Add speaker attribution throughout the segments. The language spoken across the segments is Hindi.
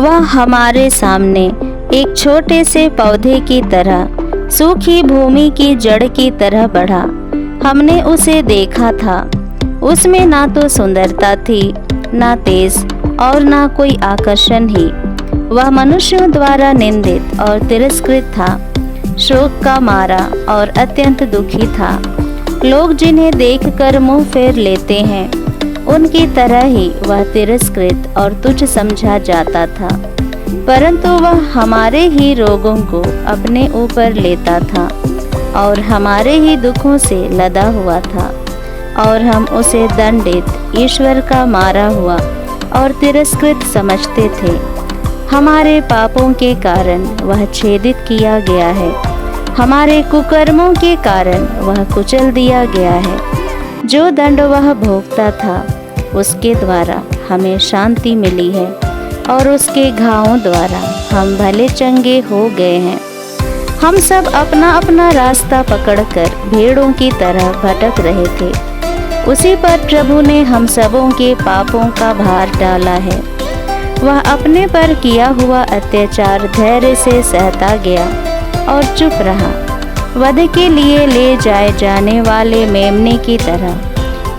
Speaker 1: वह हमारे सामने एक छोटे से पौधे की तरह, सूखी भूमि की जड़ की तरह बढ़ा। हमने उसे देखा था। उसमें ना तो सुंदरता थी, ना तेज और ना कोई आकर्षण ही। वह मनुष्यों द्वारा निंदित और तिरस्कृत था, शोक का मारा और अत्यंत दुखी था। लोग जिन्हें देखकर मुंह फेर लेते हैं, उनकी तरह ही वह तिरस्कृत और तुच्छ समझा जाता था। परंतु वह हमारे ही रोगों को अपने ऊपर लेता था और हमारे ही दुखों से लदा हुआ था। और हम उसे दंडित, ईश्वर का मारा हुआ और तिरस्कृत समझते थे। हमारे पापों के कारण वह छेदित किया गया है, हमारे कुकर्मों के कारण वह कुचल दिया गया है। जो दंड वह भोगता था, उसके द्वारा हमें शांति मिली है और उसके घावों द्वारा हम भले चंगे हो गए हैं। हम सब अपना अपना रास्ता पकड़कर भेड़ों की तरह भटक रहे थे। उसी पर प्रभु ने हम सबों के पापों का भार डाला है। वह अपने पर किया हुआ अत्याचार धैर्य से सहता गया और चुप रहा, वध के लिए ले जाए जाने वाले मेमने की तरह,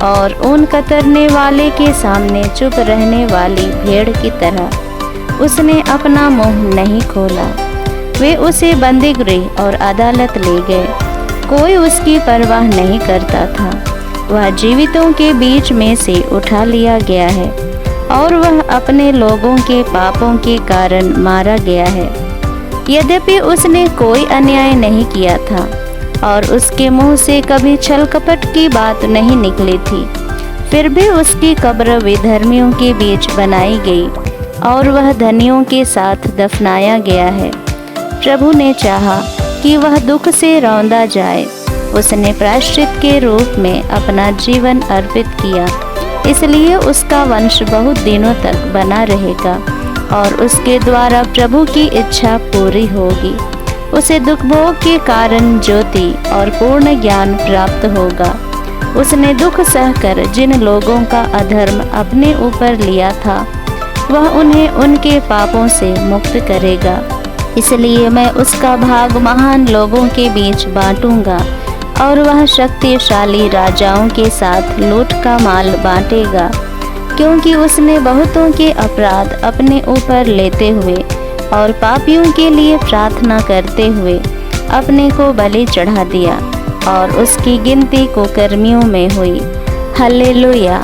Speaker 1: और ऊन कतरने वाले के सामने चुप रहने वाली भेड़ की तरह उसने अपना मुंह नहीं खोला। वे उसे बंदीगृह और अदालत ले गए। कोई उसकी परवाह नहीं करता था। वह जीवितों के बीच में से उठा लिया गया है और वह अपने लोगों के पापों के कारण मारा गया है। यद्यपि उसने कोई अन्याय नहीं किया था और उसके मुंह से कभी छल कपट की बात नहीं निकली थी, फिर भी उसकी कब्र विधर्मियों के बीच बनाई गई और वह धनियों के साथ दफनाया गया है। प्रभु ने चाहा कि वह दुख से रौंदा जाए। उसने प्रायश्चित के रूप में अपना जीवन अर्पित किया, इसलिए उसका वंश बहुत दिनों तक बना रहेगा और उसके द्वारा प्रभु की इच्छा पूरी होगी। उसे दुख भोग के कारण ज्योति और पूर्ण ज्ञान प्राप्त होगा। उसने दुख सहकर जिन लोगों का अधर्म अपने ऊपर लिया था, वह उन्हें उनके पापों से मुक्त करेगा। इसलिए मैं उसका भाग महान लोगों के बीच बांटूंगा और वह शक्तिशाली राजाओं के साथ लूट का माल बांटेगा, क्योंकि उसने बहुतों के अपराध अपने ऊपर लेते हुए और पापियों के लिए प्रार्थना करते हुए अपने को बलि चढ़ा दिया और उसकी गिनती कुकर्मियों में हुई। हालेलुया।